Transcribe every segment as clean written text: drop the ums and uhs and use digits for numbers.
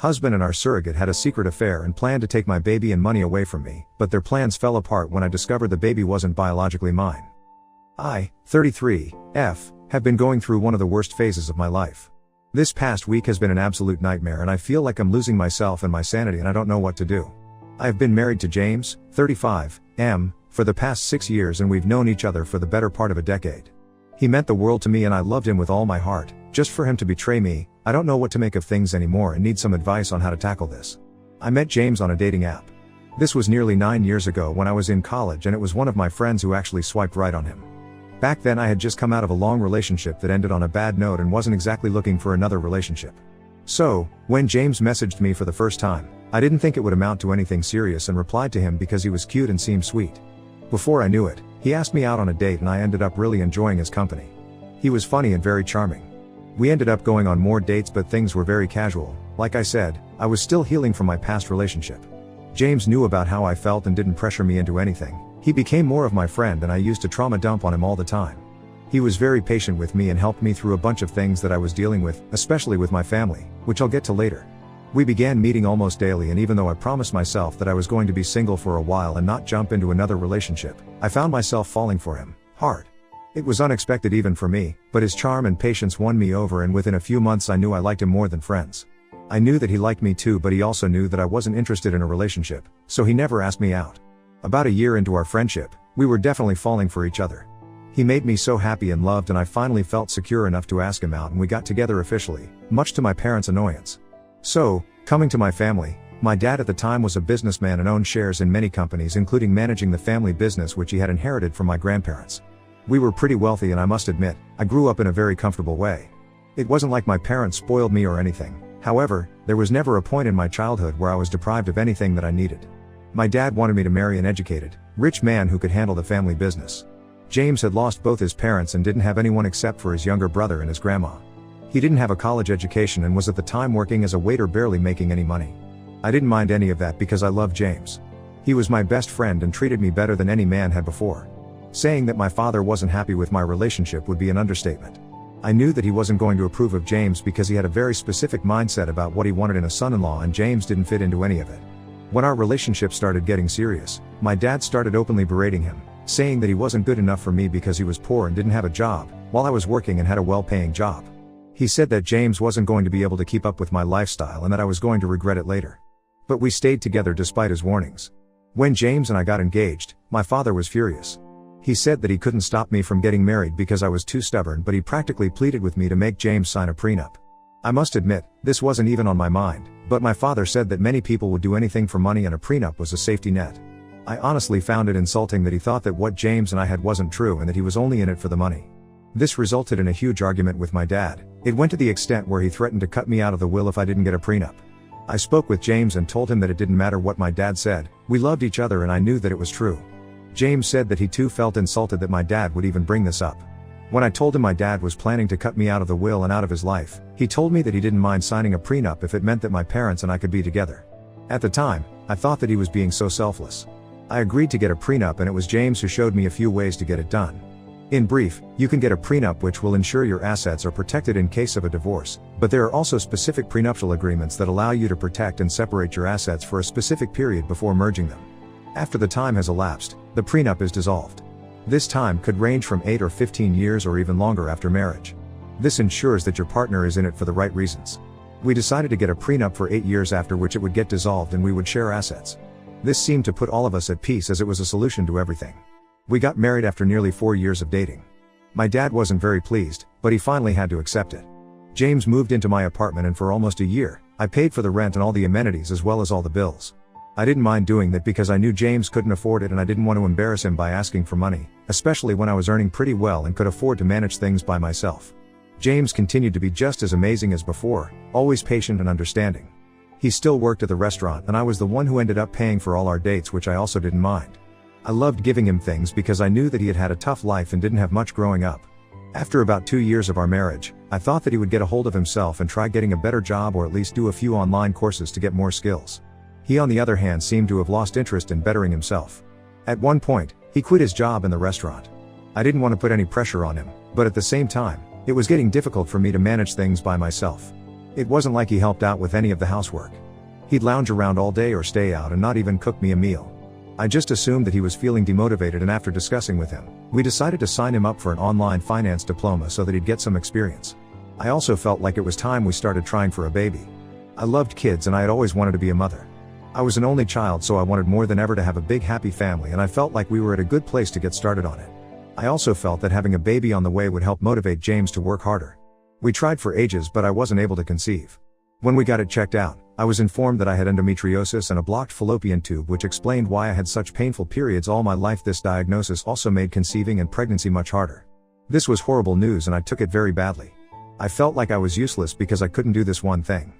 husband and our surrogate had a secret affair and planned to take my baby and money away from me, but their plans fell apart when I discovered the baby wasn't biologically mine. I, 33, have been going through one of the worst phases of my life. This past week has been an absolute nightmare and I feel like I'm losing myself and my sanity and I don't know what to do. I have been married to James, 35, for the past 6 years and we've known each other for the better part of a decade. He meant the world to me and I loved him with all my heart. Just for him to betray me, I don't know what to make of things anymore and need some advice on how to tackle this. I met James on a dating app. This was nearly 9 years ago when I was in college and it was one of my friends who actually swiped right on him. Back then I had just come out of a long relationship that ended on a bad note and wasn't exactly looking for another relationship. So, when James messaged me for the first time, I didn't think it would amount to anything serious and replied to him because he was cute and seemed sweet. Before I knew it, he asked me out on a date and I ended up really enjoying his company. He was funny and very charming. We ended up going on more dates but things were very casual. Like I said, I was still healing from my past relationship. James knew about how I felt and didn't pressure me into anything. He became more of my friend and I used to trauma dump on him all the time. He was very patient with me and helped me through a bunch of things that I was dealing with, especially with my family, which I'll get to later. We began meeting almost daily and even though I promised myself that I was going to be single for a while and not jump into another relationship, I found myself falling for him, hard. It was unexpected even for me, but his charm and patience won me over and within a few months I knew I liked him more than friends. I knew that he liked me too but he also knew that I wasn't interested in a relationship, so he never asked me out. About a year into our friendship, we were definitely falling for each other. He made me so happy and loved and I finally felt secure enough to ask him out and we got together officially, much to my parents' annoyance. So, coming to my family, my dad at the time was a businessman and owned shares in many companies including managing the family business which he had inherited from my grandparents. We were pretty wealthy and I must admit, I grew up in a very comfortable way. It wasn't like my parents spoiled me or anything. However, there was never a point in my childhood where I was deprived of anything that I needed. My dad wanted me to marry an educated, rich man who could handle the family business. James had lost both his parents and didn't have anyone except for his younger brother and his grandma. He didn't have a college education and was at the time working as a waiter barely making any money. I didn't mind any of that because I loved James. He was my best friend and treated me better than any man had before. Saying that my father wasn't happy with my relationship would be an understatement. I knew that he wasn't going to approve of James because he had a very specific mindset about what he wanted in a son-in-law and James didn't fit into any of it. When our relationship started getting serious, my dad started openly berating him, saying that he wasn't good enough for me because he was poor and didn't have a job, while I was working and had a well-paying job. He said that James wasn't going to be able to keep up with my lifestyle and that I was going to regret it later. But we stayed together despite his warnings. When James and I got engaged, my father was furious. He said that he couldn't stop me from getting married because I was too stubborn but he practically pleaded with me to make James sign a prenup. I must admit, this wasn't even on my mind, but my father said that many people would do anything for money and a prenup was a safety net. I honestly found it insulting that he thought that what James and I had wasn't true and that he was only in it for the money. This resulted in a huge argument with my dad. It went to the extent where he threatened to cut me out of the will if I didn't get a prenup. I spoke with James and told him that it didn't matter what my dad said, we loved each other and I knew that it was true. James said that he too felt insulted that my dad would even bring this up. When I told him my dad was planning to cut me out of the will and out of his life, he told me that he didn't mind signing a prenup if it meant that my parents and I could be together. At the time, I thought that he was being so selfless. I agreed to get a prenup and it was James who showed me a few ways to get it done. In brief, you can get a prenup which will ensure your assets are protected in case of a divorce, but there are also specific prenuptial agreements that allow you to protect and separate your assets for a specific period before merging them. After the time has elapsed, the prenup is dissolved. This time could range from 8 or 15 years or even longer after marriage. This ensures that your partner is in it for the right reasons. We decided to get a prenup for 8 years after which it would get dissolved and we would share assets. This seemed to put all of us at peace as it was a solution to everything. We got married after nearly 4 years of dating. My dad wasn't very pleased, but he finally had to accept it. James moved into my apartment and for almost a year, I paid for the rent and all the amenities as well as all the bills. I didn't mind doing that because I knew James couldn't afford it and I didn't want to embarrass him by asking for money, especially when I was earning pretty well and could afford to manage things by myself. James continued to be just as amazing as before, always patient and understanding. He still worked at the restaurant and I was the one who ended up paying for all our dates, which I also didn't mind. I loved giving him things because I knew that he had had a tough life and didn't have much growing up. After about 2 years of our marriage, I thought that he would get a hold of himself and try getting a better job or at least do a few online courses to get more skills. He on the other hand seemed to have lost interest in bettering himself. At one point, he quit his job in the restaurant. I didn't want to put any pressure on him, but at the same time, it was getting difficult for me to manage things by myself. It wasn't like he helped out with any of the housework. He'd lounge around all day or stay out and not even cook me a meal. I just assumed that he was feeling demotivated, and after discussing with him, we decided to sign him up for an online finance diploma so that he'd get some experience. I also felt like it was time we started trying for a baby. I loved kids and I had always wanted to be a mother. I was an only child, so I wanted more than ever to have a big happy family, and I felt like we were at a good place to get started on it. I also felt that having a baby on the way would help motivate James to work harder. We tried for ages, but I wasn't able to conceive. When we got it checked out, I was informed that I had endometriosis and a blocked fallopian tube, which explained why I had such painful periods all my life. This diagnosis also made conceiving and pregnancy much harder. This was horrible news and I took it very badly. I felt like I was useless because I couldn't do this one thing.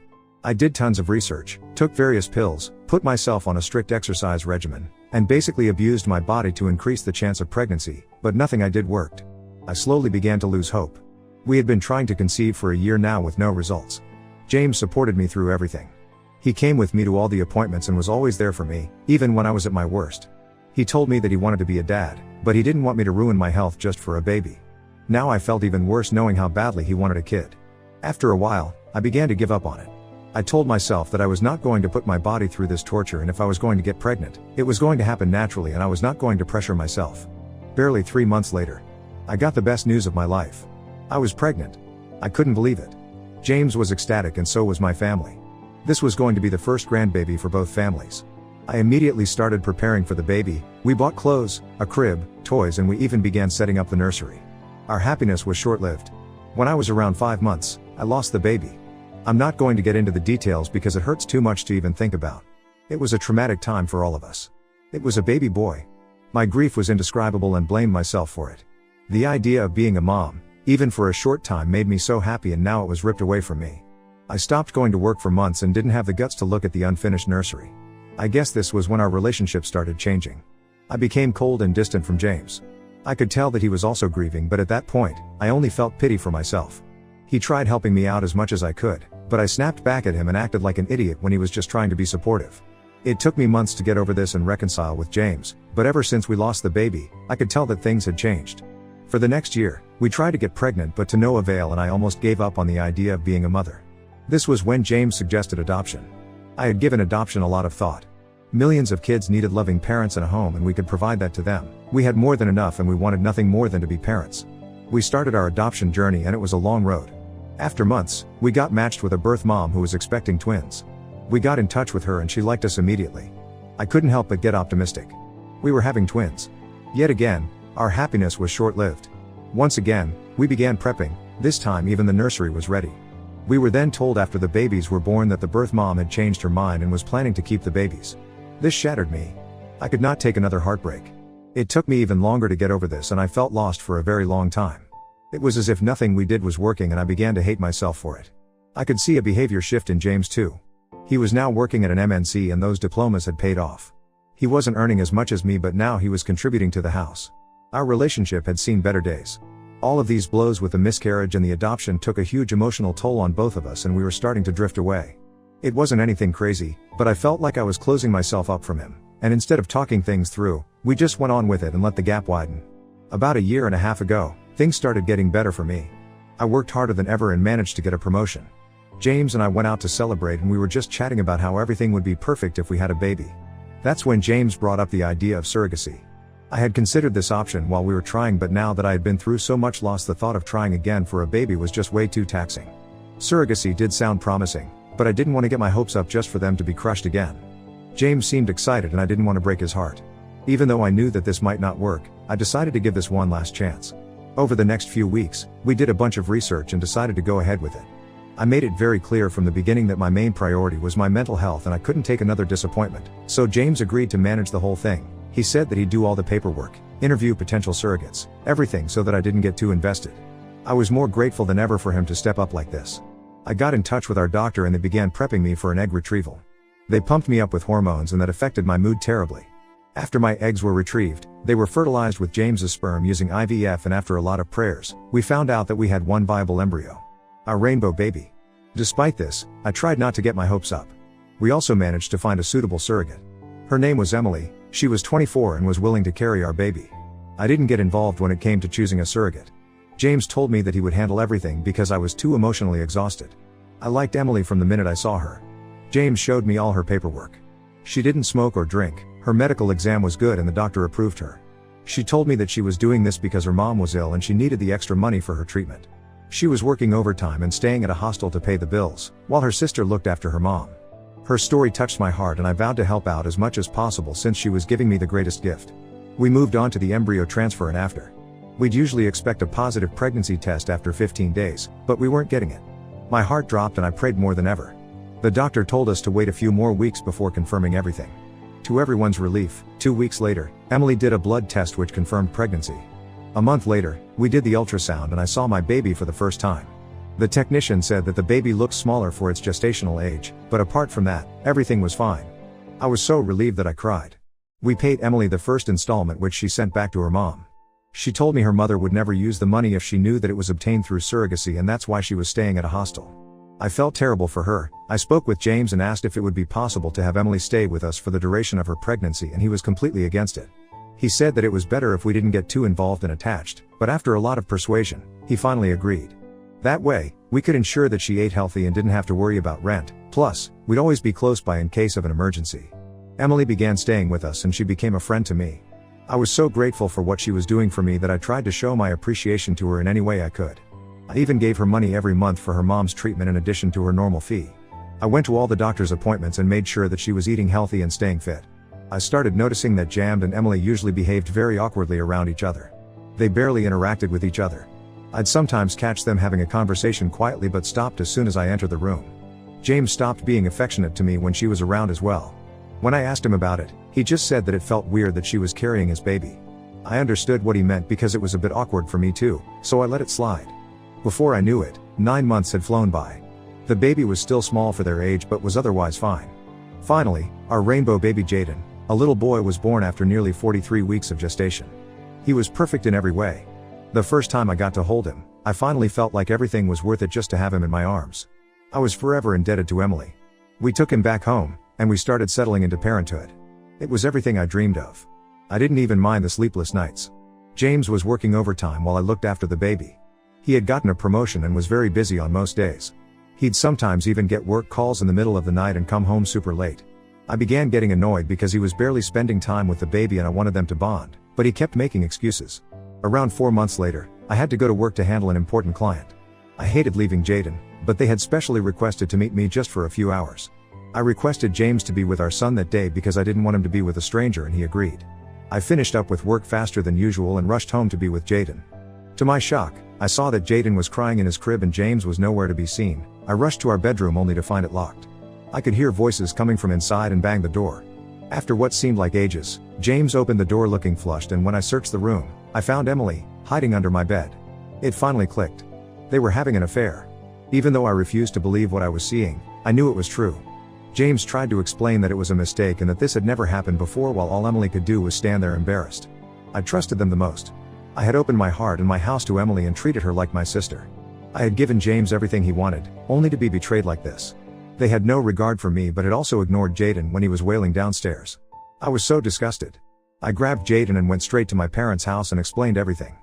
I did tons of research, took various pills, put myself on a strict exercise regimen, and basically abused my body to increase the chance of pregnancy, but nothing I did worked. I slowly began to lose hope. We had been trying to conceive for a year now with no results. James supported me through everything. He came with me to all the appointments and was always there for me, even when I was at my worst. He told me that he wanted to be a dad, but he didn't want me to ruin my health just for a baby. Now I felt even worse knowing how badly he wanted a kid. After a while, I began to give up on it. I told myself that I was not going to put my body through this torture, and if I was going to get pregnant, it was going to happen naturally and I was not going to pressure myself. Barely 3 months later, I got the best news of my life. I was pregnant. I couldn't believe it. James was ecstatic and so was my family. This was going to be the first grandbaby for both families. I immediately started preparing for the baby. We bought clothes, a crib, toys, and we even began setting up the nursery. Our happiness was short-lived. When I was around 5 months, I lost the baby. I'm not going to get into the details because it hurts too much to even think about. It was a traumatic time for all of us. It was a baby boy. My grief was indescribable and blamed myself for it. The idea of being a mom, even for a short time, made me so happy, and now it was ripped away from me. I stopped going to work for months and didn't have the guts to look at the unfinished nursery. I guess this was when our relationship started changing. I became cold and distant from James. I could tell that he was also grieving, but at that point, I only felt pity for myself. He tried helping me out as much as I could, but I snapped back at him and acted like an idiot when he was just trying to be supportive. It took me months to get over this and reconcile with James, but ever since we lost the baby, I could tell that things had changed. For the next year, we tried to get pregnant but to no avail, and I almost gave up on the idea of being a mother. This was when James suggested adoption. I had given adoption a lot of thought. Millions of kids needed loving parents and a home, and we could provide that to them. We had more than enough and we wanted nothing more than to be parents. We started our adoption journey and it was a long road. After months, we got matched with a birth mom who was expecting twins. We got in touch with her and she liked us immediately. I couldn't help but get optimistic. We were having twins. Yet again, our happiness was short-lived. Once again, we began prepping. This time even the nursery was ready. We were then told after the babies were born that the birth mom had changed her mind and was planning to keep the babies. This shattered me. I could not take another heartbreak. It took me even longer to get over this, and I felt lost for a very long time. It was as if nothing we did was working and I began to hate myself for it. I could see a behavior shift in James too. He was now working at an MNC and those diplomas had paid off. He wasn't earning as much as me, but now he was contributing to the house. Our relationship had seen better days. All of these blows with the miscarriage and the adoption took a huge emotional toll on both of us, and we were starting to drift away. It wasn't anything crazy, but I felt like I was closing myself up from him, and instead of talking things through, we just went on with it and let the gap widen. About a year and a half ago, things started getting better for me. I worked harder than ever and managed to get a promotion. James and I went out to celebrate and we were just chatting about how everything would be perfect if we had a baby. That's when James brought up the idea of surrogacy. I had considered this option while we were trying, but now that I had been through so much loss, the thought of trying again for a baby was just way too taxing. Surrogacy did sound promising, but I didn't want to get my hopes up just for them to be crushed again. James seemed excited and I didn't want to break his heart. Even though I knew that this might not work, I decided to give this one last chance. Over the next few weeks, we did a bunch of research and decided to go ahead with it. I made it very clear from the beginning that my main priority was my mental health and I couldn't take another disappointment, so James agreed to manage the whole thing. He said that he'd do all the paperwork, interview potential surrogates, everything, so that I didn't get too invested. I was more grateful than ever for him to step up like this. I got in touch with our doctor and they began prepping me for an egg retrieval. They pumped me up with hormones and that affected my mood terribly. After my eggs were retrieved, they were fertilized with James's sperm using IVF, and after a lot of prayers, we found out that we had one viable embryo. Our rainbow baby. Despite this, I tried not to get my hopes up. We also managed to find a suitable surrogate. Her name was Emily. She was 24 and was willing to carry our baby. I didn't get involved when it came to choosing a surrogate. James told me that he would handle everything because I was too emotionally exhausted. I liked Emily from the minute I saw her. James showed me all her paperwork. She didn't smoke or drink, her medical exam was good and the doctor approved her. She told me that she was doing this because her mom was ill and she needed the extra money for her treatment. She was working overtime and staying at a hostel to pay the bills, while her sister looked after her mom. Her story touched my heart and I vowed to help out as much as possible since she was giving me the greatest gift. We moved on to the embryo transfer and after. We'd usually expect a positive pregnancy test after 15 days, but we weren't getting it. My heart dropped and I prayed more than ever. The doctor told us to wait a few more weeks before confirming everything. To everyone's relief, 2 weeks later, Emily did a blood test which confirmed pregnancy. A month later, we did the ultrasound and I saw my baby for the first time. The technician said that the baby looked smaller for its gestational age, but apart from that, everything was fine. I was so relieved that I cried. We paid Emily the first installment which she sent back to her mom. She told me her mother would never use the money if she knew that it was obtained through surrogacy and that's why she was staying at a hostel. I felt terrible for her. I spoke with James and asked if it would be possible to have Emily stay with us for the duration of her pregnancy and he was completely against it. He said that it was better if we didn't get too involved and attached, but after a lot of persuasion, he finally agreed. That way, we could ensure that she ate healthy and didn't have to worry about rent, plus, we'd always be close by in case of an emergency. Emily began staying with us and she became a friend to me. I was so grateful for what she was doing for me that I tried to show my appreciation to her in any way I could. I even gave her money every month for her mom's treatment in addition to her normal fee. I went to all the doctor's appointments and made sure that she was eating healthy and staying fit. I started noticing that Jammed and Emily usually behaved very awkwardly around each other. They barely interacted with each other. I'd sometimes catch them having a conversation quietly but stopped as soon as I entered the room. James stopped being affectionate to me when she was around as well. When I asked him about it, he just said that it felt weird that she was carrying his baby. I understood what he meant because it was a bit awkward for me too, so I let it slide. Before I knew it, 9 months had flown by. The baby was still small for their age but was otherwise fine. Finally, our rainbow baby Jaden, a little boy, was born after nearly 43 weeks of gestation. He was perfect in every way. The first time I got to hold him, I finally felt like everything was worth it just to have him in my arms. I was forever indebted to Emily. We took him back home, and we started settling into parenthood. It was everything I dreamed of. I didn't even mind the sleepless nights. James was working overtime while I looked after the baby. He had gotten a promotion and was very busy on most days. He'd sometimes even get work calls in the middle of the night and come home super late. I began getting annoyed because he was barely spending time with the baby and I wanted them to bond, but he kept making excuses. Around 4 months later, I had to go to work to handle an important client. I hated leaving Jaden, but they had specially requested to meet me just for a few hours. I requested James to be with our son that day because I didn't want him to be with a stranger and he agreed. I finished up with work faster than usual and rushed home to be with Jaden. To my shock, I saw that Jaden was crying in his crib and James was nowhere to be seen. I rushed to our bedroom only to find it locked. I could hear voices coming from inside and banged the door. After what seemed like ages, James opened the door looking flushed, and when I searched the room, I found Emily, hiding under my bed. It finally clicked. They were having an affair. Even though I refused to believe what I was seeing, I knew it was true. James tried to explain that it was a mistake and that this had never happened before, while all Emily could do was stand there embarrassed. I trusted them the most. I had opened my heart and my house to Emily and treated her like my sister. I had given James everything he wanted, only to be betrayed like this. They had no regard for me but had also ignored Jaden when he was wailing downstairs. I was so disgusted. I grabbed Jaden and went straight to my parents' house and explained everything.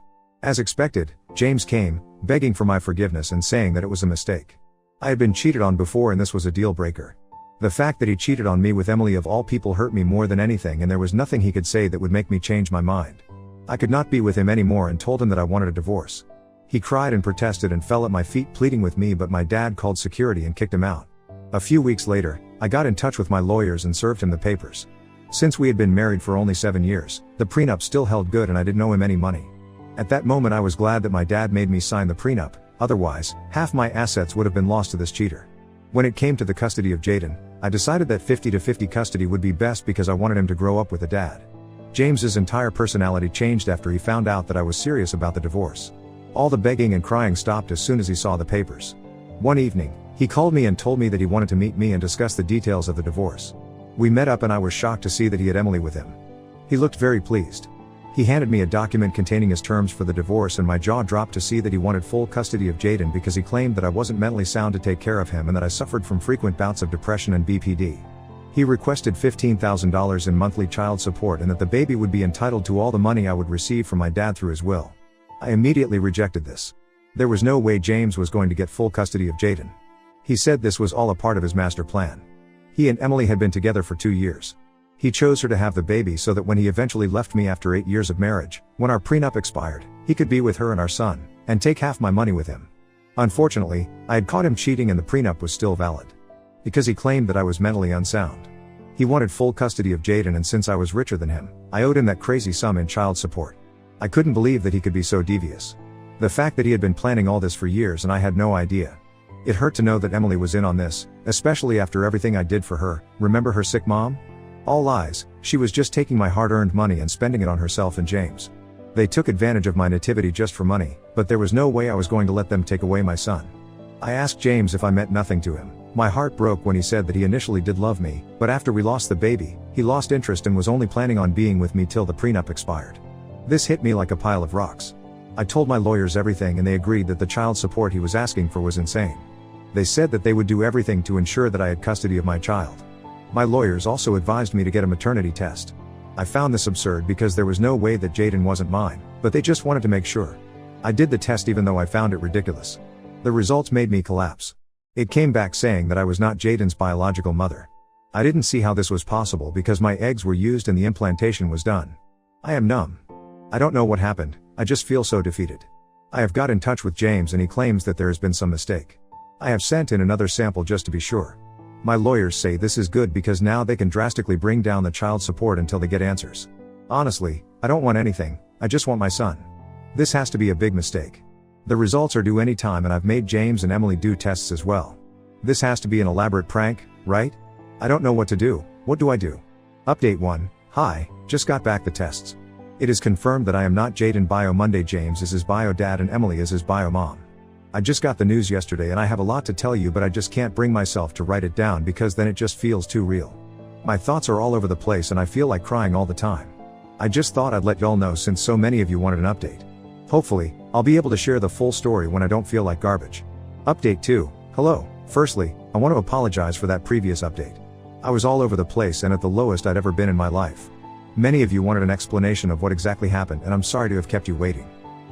As expected, James came, begging for my forgiveness and saying that it was a mistake. I had been cheated on before and this was a deal breaker. The fact that he cheated on me with Emily of all people hurt me more than anything, and there was nothing he could say that would make me change my mind. I could not be with him anymore and told him that I wanted a divorce. He cried and protested and fell at my feet pleading with me, but my dad called security and kicked him out. A few weeks later, I got in touch with my lawyers and served him the papers. Since we had been married for only 7 years, the prenup still held good and I didn't owe him any money. At that moment I was glad that my dad made me sign the prenup, otherwise, half my assets would have been lost to this cheater. When it came to the custody of Jaden, I decided that 50-50 custody would be best because I wanted him to grow up with a dad. James's entire personality changed after he found out that I was serious about the divorce. All the begging and crying stopped as soon as he saw the papers. One evening, he called me and told me that he wanted to meet me and discuss the details of the divorce. We met up and I was shocked to see that he had Emily with him. He looked very pleased. He handed me a document containing his terms for the divorce and my jaw dropped to see that he wanted full custody of Jaden because he claimed that I wasn't mentally sound to take care of him and that I suffered from frequent bouts of depression and BPD. He requested $15,000 in monthly child support and that the baby would be entitled to all the money I would receive from my dad through his will. I immediately rejected this. There was no way James was going to get full custody of Jaden. He said this was all a part of his master plan. He and Emily had been together for 2 years. He chose her to have the baby so that when he eventually left me after 8 years of marriage, when our prenup expired, he could be with her and our son, and take half my money with him. Unfortunately, I had caught him cheating and the prenup was still valid. Because he claimed that I was mentally unsound. He wanted full custody of Jaden, and since I was richer than him, I owed him that crazy sum in child support. I couldn't believe that he could be so devious. The fact that he had been planning all this for years and I had no idea. It hurt to know that Emily was in on this, especially after everything I did for her. Remember her sick mom? All lies. She was just taking my hard-earned money and spending it on herself and James. They took advantage of my nativity just for money, but there was no way I was going to let them take away my son. I asked James if I meant nothing to him. My heart broke when he said that he initially did love me, but after we lost the baby, he lost interest and was only planning on being with me till the prenup expired. This hit me like a pile of rocks. I told my lawyers everything and they agreed that the child support he was asking for was insane. They said that they would do everything to ensure that I had custody of my child. My lawyers also advised me to get a maternity test. I found this absurd because there was no way that Jaden wasn't mine, but they just wanted to make sure. I did the test even though I found it ridiculous. The results made me collapse. It came back saying that I was not Jaden's biological mother. I didn't see how this was possible because my eggs were used and the implantation was done. I am numb. I don't know what happened, I just feel so defeated. I have got in touch with James and he claims that there has been some mistake. I have sent in another sample just to be sure. My lawyers say this is good because now they can drastically bring down the child support until they get answers. Honestly, I don't want anything, I just want my son. This has to be a big mistake. The results are due any time and I've made James and Emily do tests as well. This has to be an elaborate prank, right? I don't know what to do. What do I do? Update 1. Hi, just got back the tests. It is confirmed that I am not Jaden bio Monday. James is his bio dad and Emily is his bio mom. I just got the news yesterday and I have a lot to tell you, but I just can't bring myself to write it down because then it just feels too real. My thoughts are all over the place and I feel like crying all the time. I just thought I'd let y'all know since so many of you wanted an update. Hopefully, I'll be able to share the full story when I don't feel like garbage. Update 2. Hello. Firstly, I want to apologize for that previous update. I was all over the place and at the lowest I'd ever been in my life. Many of you wanted an explanation of what exactly happened and I'm sorry to have kept you waiting.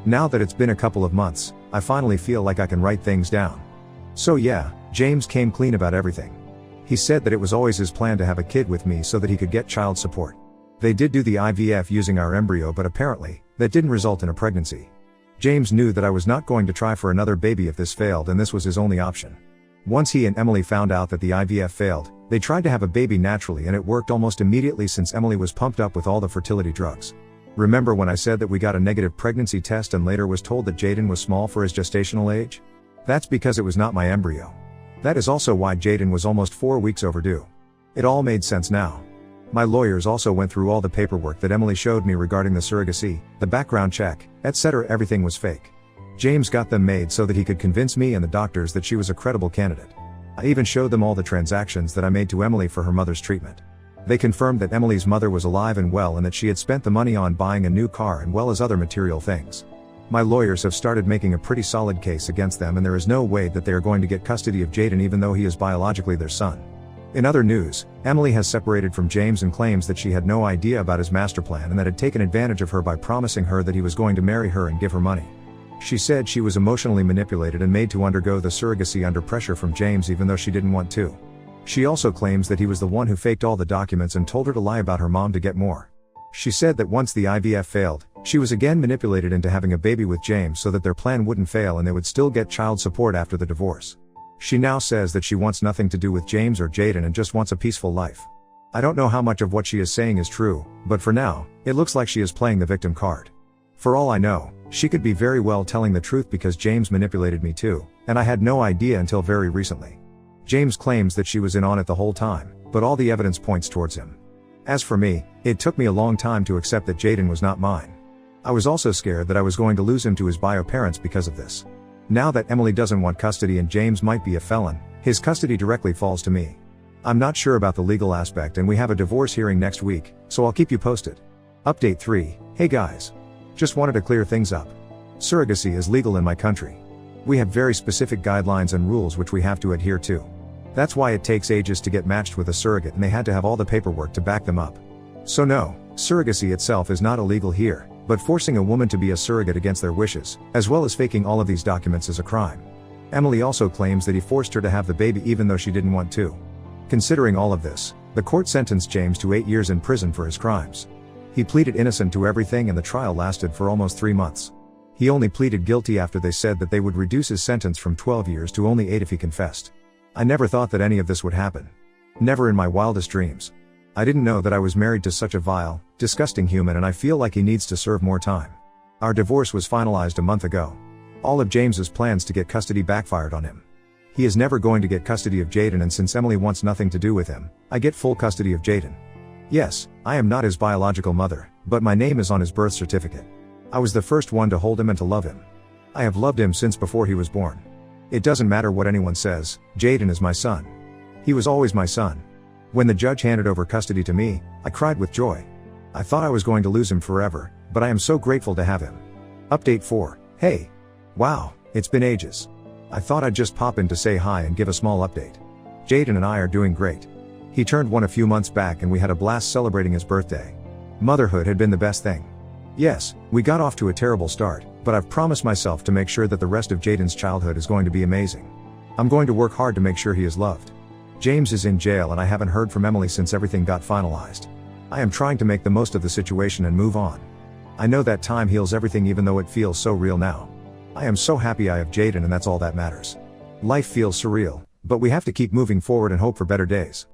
Now that it's been a couple of months, I finally feel like I can write things down. So yeah, James came clean about everything. He said that it was always his plan to have a kid with me so that he could get child support. They did do the IVF using our embryo, but apparently, that didn't result in a pregnancy. James knew that I was not going to try for another baby if this failed and this was his only option. Once he and Emily found out that the IVF failed, they tried to have a baby naturally and it worked almost immediately since Emily was pumped up with all the fertility drugs. Remember when I said that we got a negative pregnancy test and later was told that Jaden was small for his gestational age? That's because it was not my embryo. That is also why Jaden was almost 4 weeks overdue. It all made sense now. My lawyers also went through all the paperwork that Emily showed me regarding the surrogacy, the background check, etc. Everything was fake. James got them made so that he could convince me and the doctors that she was a credible candidate. I even showed them all the transactions that I made to Emily for her mother's treatment. They confirmed that Emily's mother was alive and well and that she had spent the money on buying a new car and well as other material things. My lawyers have started making a pretty solid case against them and there is no way that they are going to get custody of Jaden even though he is biologically their son. In other news, Emily has separated from James and claims that she had no idea about his master plan and that had taken advantage of her by promising her that he was going to marry her and give her money. She said she was emotionally manipulated and made to undergo the surrogacy under pressure from James even though she didn't want to. She also claims that he was the one who faked all the documents and told her to lie about her mom to get more. She said that once the IVF failed, she was again manipulated into having a baby with James so that their plan wouldn't fail and they would still get child support after the divorce. She now says that she wants nothing to do with James or Jaden and just wants a peaceful life. I don't know how much of what she is saying is true, but for now, it looks like she is playing the victim card. For all I know, she could be very well telling the truth because James manipulated me too, and I had no idea until very recently. James claims that she was in on it the whole time, but all the evidence points towards him. As for me, it took me a long time to accept that Jaden was not mine. I was also scared that I was going to lose him to his bio parents because of this. Now that Emily doesn't want custody and James might be a felon, his custody directly falls to me. I'm not sure about the legal aspect and we have a divorce hearing next week, so I'll keep you posted. Update 3. Hey guys. Just wanted to clear things up. Surrogacy is legal in my country. We have very specific guidelines and rules which we have to adhere to. That's why it takes ages to get matched with a surrogate and they had to have all the paperwork to back them up. So no, surrogacy itself is not illegal here, but forcing a woman to be a surrogate against their wishes, as well as faking all of these documents is a crime. Emily also claims that he forced her to have the baby even though she didn't want to. Considering all of this, the court sentenced James to 8 years in prison for his crimes. He pleaded innocent to everything and the trial lasted for almost 3 months. He only pleaded guilty after they said that they would reduce his sentence from 12 years to only 8 if he confessed. I never thought that any of this would happen. Never in my wildest dreams. I didn't know that I was married to such a vile, disgusting human, and I feel like he needs to serve more time. Our divorce was finalized a month ago. All of James's plans to get custody backfired on him. He is never going to get custody of Jaden, and since Emily wants nothing to do with him, I get full custody of Jaden. Yes, I am not his biological mother, but my name is on his birth certificate. I was the first one to hold him and to love him. I have loved him since before he was born. It doesn't matter what anyone says, Jaden is my son. He was always my son. When the judge handed over custody to me, I cried with joy. I thought I was going to lose him forever, but I am so grateful to have him. Update 4. Hey. Wow, it's been ages. I thought I'd just pop in to say hi and give a small update. Jaden and I are doing great. He turned 1 a few months back and we had a blast celebrating his birthday. Motherhood had been the best thing. Yes, we got off to a terrible start, but I've promised myself to make sure that the rest of Jaden's childhood is going to be amazing. I'm going to work hard to make sure he is loved. James is in jail and I haven't heard from Emily since everything got finalized. I am trying to make the most of the situation and move on. I know that time heals everything even though it feels so real now. I am so happy I have Jaden and that's all that matters. Life feels surreal, but we have to keep moving forward and hope for better days.